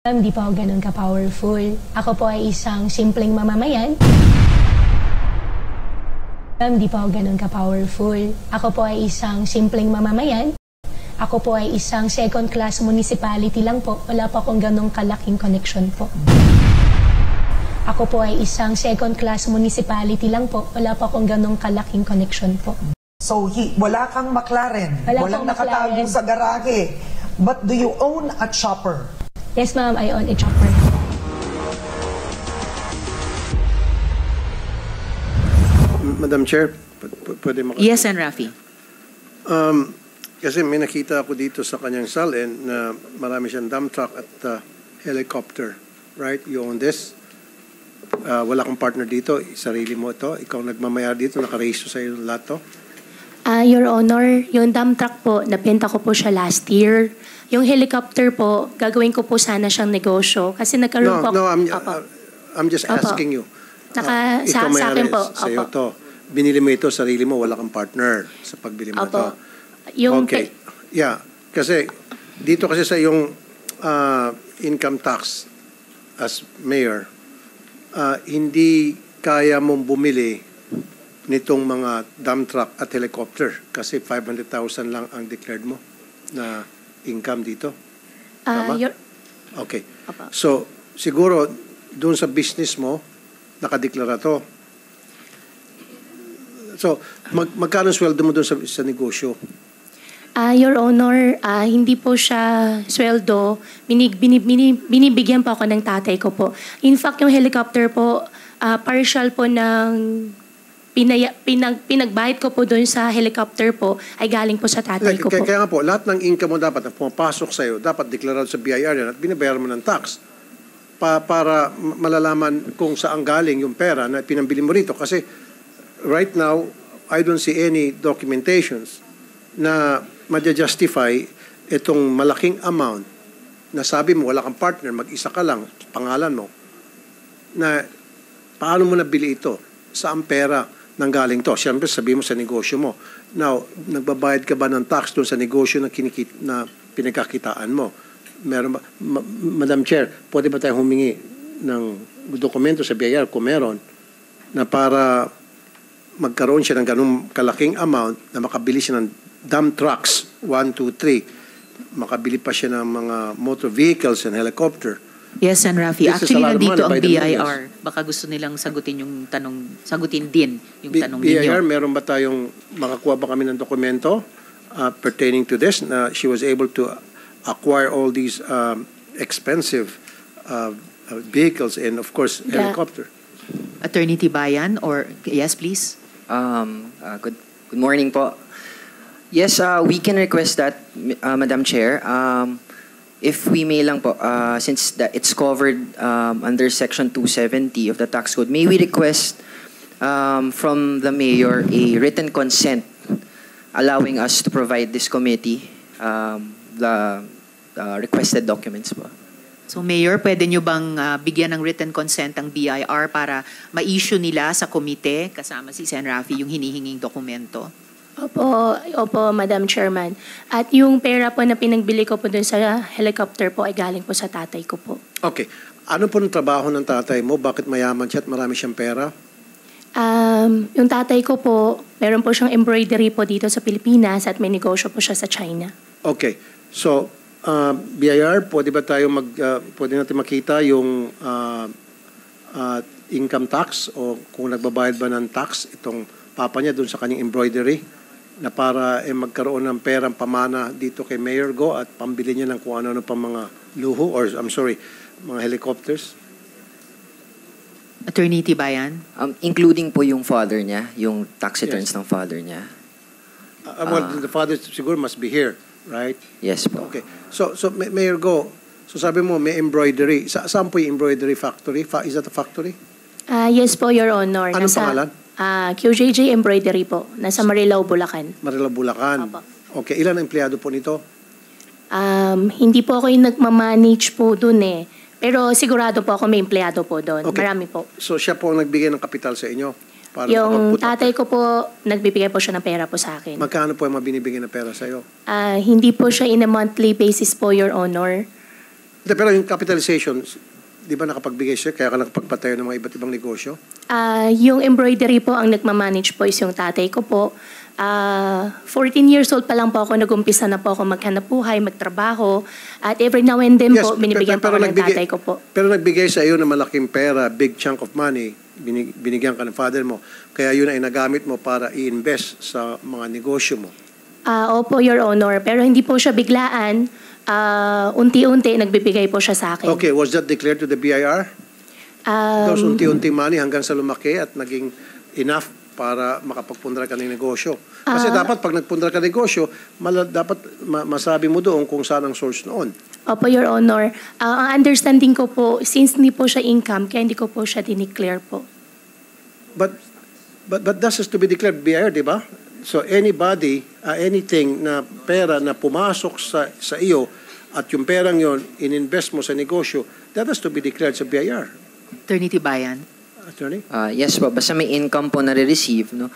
Hindi po ako ganun ka-powerful. Ako po ay isang simpleng mamamayan. Hindi po ako ganun ka-powerful. Ako po ay isang simpleng mamamayan. Ako po ay isang second-class municipality lang po. Wala po akong ganung kalaking connection po. Ako po ay isang second-class municipality lang po. Wala po akong ganung kalaking connection po. So, wala kang McLaren. Walang nakatago sa garahe. But do you own a chopper? Yes, ma'am. I own a chopper. Madam Chair, pwede makasama? Yes, and Rafi. Kasi may nakita ako dito sa kanyang salin na marami siyang dump truck at helicopter. Right? You own this? Wala kang partner dito. Sarili mo ito. Ikaw nagmamayar dito. Nakarehisto sa iyo lahat to. Your Honor, yung dump truck po, napenta ko po siya last year. Yung helicopter po, gagawin ko po sana siyang negosyo. Kasi nagkaroon po... No, I'm just asking you. Sa akin po. Sa iyo to. Binili mo ito, sarili mo, wala kang partner sa pagbili mo ito. Okay. Yeah. Kasi, dito kasi sa yung income tax as mayor, hindi kaya mong bumili nitong mga dump truck at helicopter kasi 500,000 lang ang declared mo na income dito. Tama? Okay. So, siguro, doon sa business mo, nakadeklara to. So, magkano sweldo mo doon sa negosyo? Your Honor, hindi po siya sweldo. Binibigyan po ako ng tatay ko po. In fact, yung helicopter po, partial po ng pinagbayad ko po doon sa helicopter po ay galing po sa tatay ko po. Kaya nga po, lahat ng income mo dapat na pumapasok sa'yo, dapat deklarado sa BIR yan at binabayaran mo ng tax para malalaman kung saan galing yung pera na pinambili mo rito. Kasi right now, I don't see any documentations na madja-justify itong malaking amount na sabi mo, wala kang partner, mag-isa ka lang, pangalan mo, na paano mo nabili ito? Saan pera nanggaling to? Siyempre, sabi mo sa negosyo mo. Now, nagbabayad ka ba ng tax doon sa negosyo na pinagkakitaan mo? Meron ba? Madam Chair, pwede ba tayo humingi ng dokumento sa BIR kung meron na para magkaroon siya ng ganung kalaking amount na makabili siya ng dump trucks, 1, 2, 3, makabili pa siya ng mga motor vehicles and helicopter. Yes, and Rafi. Actually, nandito ang BIR. Baka gusto nilang sagutin yung tanong, sagutin din yung tanong ninyo. BIR, meron ba tayong, makakuha ba kami ng dokumento pertaining to this na she was able to acquire all these expensive vehicles and of course helicopter? Attorney Tibayan, or yes, please. Good morning po. Yes, we can request that, Madam Chair. If we may lang po, since it's covered under Section 270 of the Tax Code, may we request from the Mayor a written consent allowing us to provide this committee the requested documents po. So, Mayor, pwede nyo bang bigyan ng written consent ang BIR para ma-issue nila sa komite kasama si Sen. Rafi yung hinihinging dokumento? Opo, Madam Chairman. At yung pera po na pinagbili ko po dun sa helicopter po ay galing po sa tatay ko po. Okay. Ano po ng trabaho ng tatay mo? Bakit mayaman siya at marami siyang pera? Yung tatay ko po, meron po siyang embroidery po dito sa Pilipinas at may negosyo po siya sa China. Okay. So, BIR, pwede ba tayo pwede natin makita yung income tax o kung nagbabayad ba ng tax itong papa niya dun sa kanyang embroidery na para magkaroon ng perang pamana dito kay Mayor Go at pambili niya ng kung ano-ano pa mga luho or mga helicopters? Attorney Tibayan? Including po yung father niya, yung tax returns ng father niya. Well, the father siguro must be here, right? Yes po. Okay. So Mayor Go, so sabi mo may embroidery. Saan po yung embroidery factory? Is that a factory? Yes po, Your Honor. Anong pangalan? QJJ Embroidery po. Nasa Marilao, Bulacan. Marilao, Bulacan. Opo. Okay. Ilan ang empleyado po nito? Hindi po ako yung nagmamanage po dun eh. Pero sigurado po ako may empleyado po doon. Okay. Marami po. So siya po ang nagbigay ng kapital sa inyo? Para Yung tatay ko po, nagbibigay po siya ng pera po sa akin. Magkano po yung mabinibigay na pera sa iyo? Hindi po siya in a monthly basis po, Your Honor. Pero yung capitalization, di ba nakapagbigay siya, kaya ka nakapagpatayo ng mga iba't ibang negosyo? Yung embroidery po ang nagmamanage po is yung tatay ko po. 14 years old pa lang po ako, nag-umpisa na po ako maghanap buhay, magtrabaho. At every now and then po, binibigyan po ako ng tatay ko po. Pero nagbigay sa iyo ng malaking pera, big chunk of money, binigyan ka ng father mo, kaya yun ay nagamit mo para i-invest sa mga negosyo mo. Opo, Your Honor. Pero hindi po siya biglaan. Unti-unti, nagbibigay po siya sa akin. Okay, was that declared to the BIR? Those unti-unti money hanggang sa lumaki at naging enough para makapagpundar ka ng negosyo. Kasi dapat pag nagpundar ka ng negosyo, dapat masabi mo doon kung saan ang source noon. Opo, Your Honor. Ang understanding ko po, since hindi po siya income, kaya hindi ko po siya dineclare po. But that has to be declared BIR, di ba? So anybody, anything na pera na pumasok sa iyo at yung perang yon ininvest mo sa negosyo, that has to be declared sa BIR. Attorney Tibayan. Attorney? Yes po, basta may income po na re-receive, no?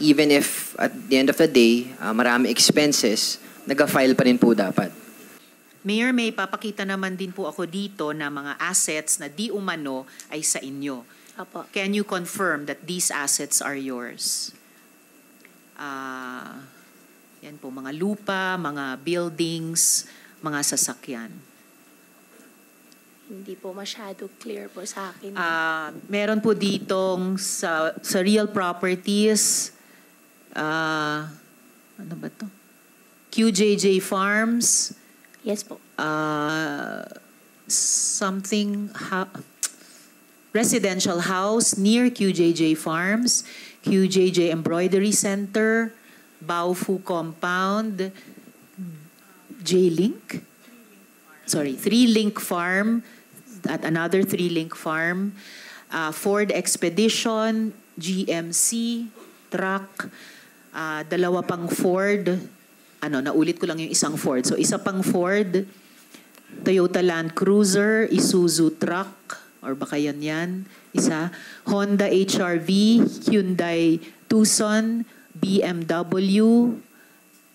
Even if at the end of the day, marami expenses, nag-file pa rin po dapat. Mayor, may papakita naman din po ako dito na mga assets na di umano ay sa inyo. Opo. Can you confirm that these assets are yours? Yan po, mga lupa, mga buildings, mga sasakyan. Hindi po masyado clear po sa akin. Meron po ditong sa real properties, ano ba to? QJJ Farms. Yes po. Residential house near QJJ Farms, QJJ Embroidery Center, Baofu Compound, J-Link? Sorry, 3-Link Farm, at another 3-Link Farm, Ford Expedition, GMC, truck, dalawa pang Ford, naulit ko lang yung isang Ford. So isa pang Ford, Toyota Land Cruiser, Isuzu truck, or baka yan, isa, Honda HR-V, Hyundai Tucson, BMW,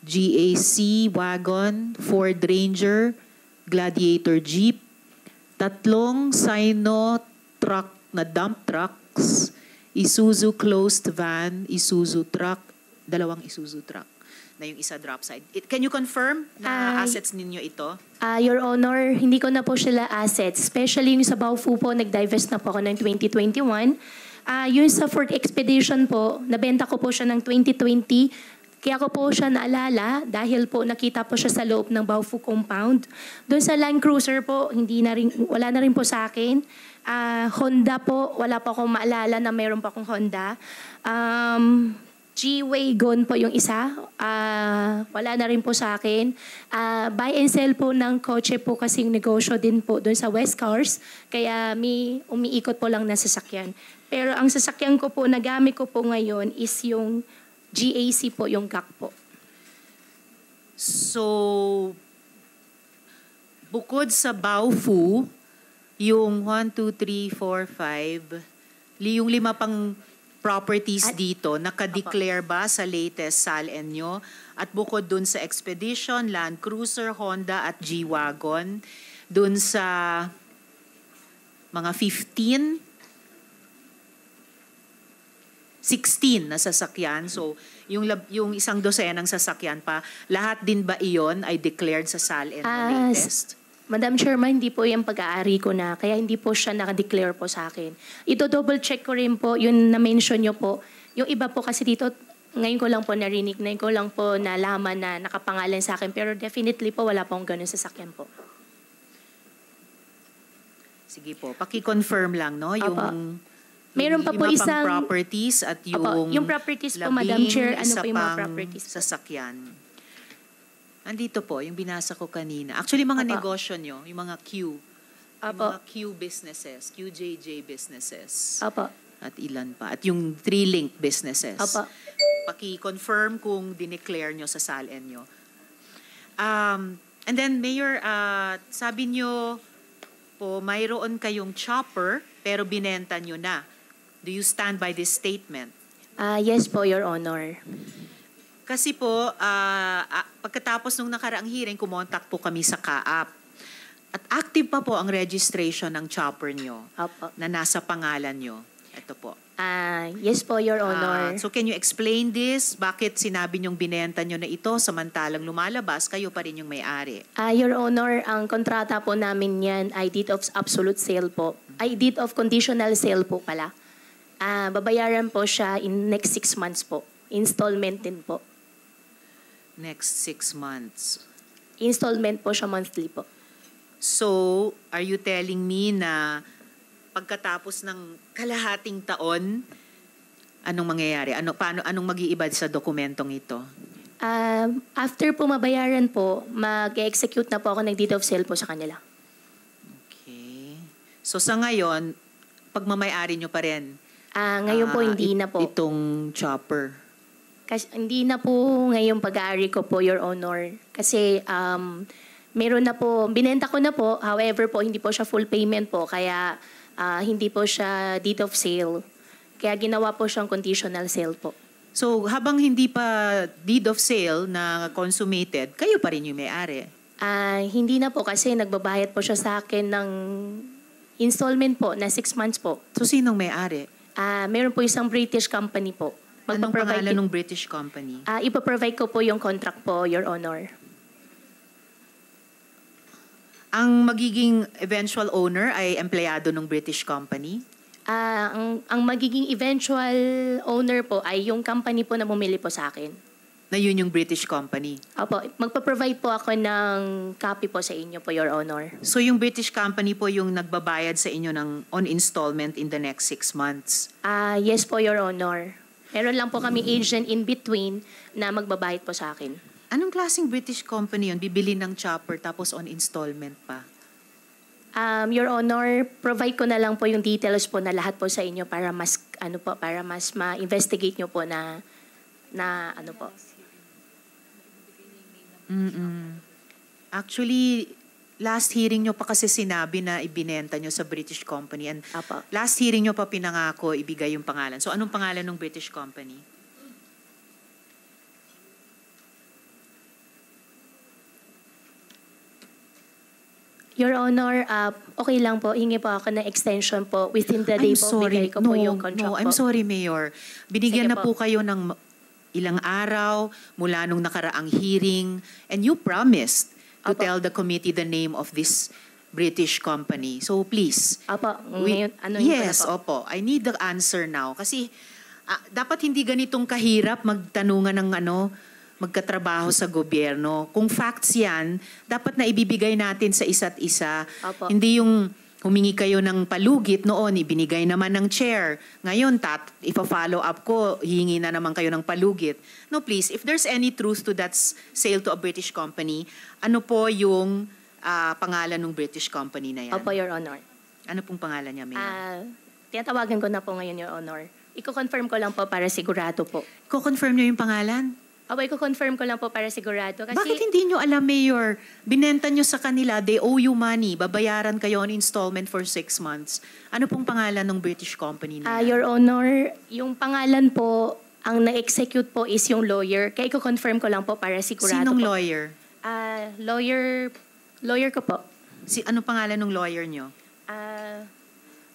GAC wagon, Ford Ranger, Gladiator Jeep, 3 Sino truck na dump trucks, Isuzu closed van, Isuzu truck, 2 Isuzu truck na yung isa drop side. Can you confirm na assets ninyo ito? Your Honor, hindi ko na po sila assets. Especially yung sa Baofu po, nag-divest na po ako ng 2021. Yung sa Ford Expedition po, nabenta ko po siya ng 2020. Kaya ko po siya naalala dahil po nakita po siya sa loob ng Baofu compound. Doon sa Land Cruiser po, wala na rin po sa akin. Honda po, wala pa akong maalala na mayroon pa akong Honda. G-Wagon po yung isa. Wala na rin po sa akin. Buy and sell po ng kotse po kasing negosyo din po doon sa West Cars. Kaya umiikot po lang na sasakyan. Pero ang sasakyan ko po, nagamit ko po ngayon is yung GAC po, yung GAC po. So, bukod sa Baofu, yung 1, 2, 3, 4, 5, yung 5 pang properties dito, naka-declare ba sa latest SALN nyo? At bukod dun sa Expedition, Land Cruiser, Honda at G-Wagon, dun sa mga 16 na sasakyan. So, yung isang dosenang sasakyan pa, lahat din ba iyon ay declared sa SALN na latest? Madam Chairman, hindi po yung pag-aari ko na, kaya hindi po siya naka-declare po sa akin. Ito-double check ko rin po, yung na-mention nyo po. Yung iba po kasi dito, ngayon ko lang po narinig, ngayon ko lang po nalaman na nakapangalan sa akin. Pero definitely po, wala pong ganun sasakyan po. Sige po, paki-confirm lang, no? Yung Meron pa po isang properties at yung properties po, Madam Chair, ano po yung mga properties po? Sasakyan. Andito po, yung binasa ko kanina. Actually, mga negosyo nyo, yung mga Q. Yung mga Q businesses, QJJ businesses. At ilan pa. At yung 3-Link businesses. Paki-confirm kung dineclare nyo sa SALN nyo. And then, Mayor, sabi nyo po, mayroon kayong chopper, pero binenta nyo na. Do you stand by this statement? Yes po, Your Honor. Kasi po, pagkatapos nung nakaraang hearing, kumontak po kami sa CAAP. At active pa po ang registration ng chopper nyo Opo. na nasa pangalan nyo. Ito po. Yes po, Your Honor. So can you explain this? Bakit sinabi nyong binenta nyo na ito samantalang lumalabas, kayo pa rin yung may-ari? Your Honor, ang kontrata po namin yan ay deed of absolute sale po. Ay, deed of conditional sale po pala. Babayaran po siya in next 6 months po. Installment din po. Next 6 months. Installment po siya monthly po. So, are you telling me na pagkatapos ng kalahating taon, anong mangyayari? Anong mag-iiba sa dokumentong ito? After po mabayaran po, mag-execute na po ako ng deed of sale po sa kanila. Okay. So sa ngayon, pagmamayari nyo pa rin? Ngayon po, hindi na po. Itong chopper? Kasi, hindi na po ngayong pag-aari ko po, Your Honor. Kasi meron na po, binenta ko na po, however po, hindi po siya full payment po, kaya hindi po siya deed of sale. Kaya ginawa po siyang conditional sale po. So habang hindi pa deed of sale na consummated, kayo pa rin yung may-ari? Hindi na po kasi nagbabayad po siya sa akin ng installment po na 6 months po. So sinong may-ari? Meron po isang British company po. Anong pangalan ng British company? Ipaprovide ko po yung contract po, Your Honor. Ang magiging eventual owner ay empleyado ng British company? Ang magiging eventual owner po ay yung company po na bumili po sa akin. Na yun yung British company? Opo, magpa-provide po ako ng copy po sa inyo po, Your Honor. So yung British company po yung nagbabayad sa inyo ng on installment in the next 6 months? Yes po, Your Honor. Meron lang po kami agent in between na magbabayad po sa akin. Anong klaseng British company yun? Bibili ng chopper tapos on installment pa? Your Honor, provide ko na lang po yung details po na lahat po sa inyo para mas para mas ma-investigate nyo po na ano po. Actually, last hearing nyo pa kasi sinabi na ibinenta nyo sa British company. And Apo. last hearing nyo pa pinangako ibigay yung pangalan. So anong pangalan ng British company? Your Honor, okay lang po. Hingi po ako ng extension po. Within the day po, bigay ko po yung contract po. I'm sorry, Mayor. Binigyan Sige na po kayo ng ilang araw mula nung nakaraang hearing, and you promised to Apo. tell the committee the name of this British company. So please. Apo, ngayon, ano yun Yes, po na po? opo. I need the answer now. Kasi dapat hindi ganitong kahirap magtanungan ng magkatrabaho sa gobyerno. Kung facts yan, dapat na ibibigay natin sa isa't isa. Opo. Hindi yung humingi kayo ng palugit noon, ibinigay naman ng chair. Ngayon, ipa-follow up ko, hihingi na naman kayo ng palugit. No, please, if there's any truth to that sale to a British company, ano po yung pangalan ng British company na yan? Opo, Your Honor. Ano pong pangalan niya, Mayor? Tinatawagan ko na po ngayon, Your Honor. Iko-confirm ko lang po para sigurado po. Ko-confirm niyo yung pangalan? Opo, iko-confirm ko lang po para sigurado. Kasi, Bakit hindi nyo alam, Mayor? Binenta nyo sa kanila, they owe you money. Babayaran kayo on installment for 6 months. Ano pong pangalan ng British company na yan? Your Honor, yung pangalan po, ang na-execute po is yung lawyer. Kaya iko-confirm ko lang po para sigurado Sinong po. lawyer? Lawyer ko po. Ano pangalan ng lawyer nyo?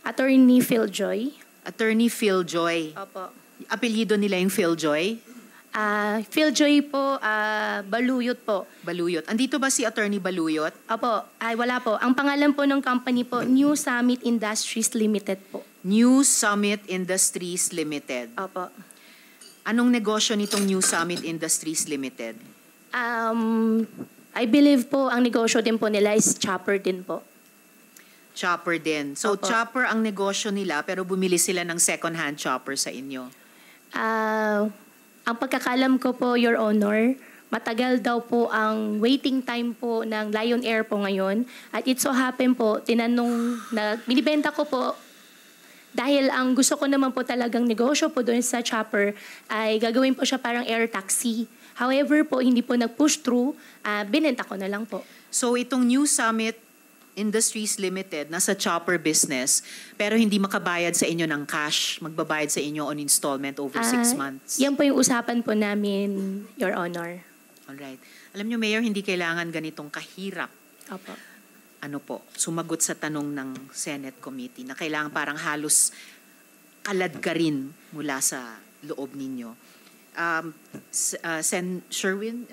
Attorney Phil Joy. Attorney Phil Joy. Opo. Apelyido nila yung Phil Joy? Phil Joy po, Baluyot po. Baluyot. Andito ba si Attorney Baluyot? Opo, wala po. Ang pangalan po ng company po, New Summit Industries Limited po. New Summit Industries Limited. Opo. Anong negosyo nitong New Summit Industries Limited? I believe po, ang negosyo din po nila is chopper din po. Chopper din. So, Opo. chopper ang negosyo nila pero bumili sila ng second-hand chopper sa inyo. Ang pagkakalam ko po, Your Honor, matagal daw po ang waiting time po ng Lion Air po ngayon. At it so happen po, binibenta ko po dahil ang gusto ko naman po talagang negosyo po doon sa chopper ay gagawin po siya parang air taxi. However po, hindi po nag-push through, binenta ko na lang po. So, itong New Summit Industries Limited, nasa chopper business, pero hindi makabayad sa inyo ng cash, magbabayad sa inyo on installment over 6 months. Yan po yung usapan po namin, Your Honor. Alright. Alam nyo, Mayor, hindi kailangan ganitong kahirap. Opo. sumagot sa tanong ng Senate Committee na kailangan parang halos kalad ka rin mula sa loob ninyo. Sen Sherwin,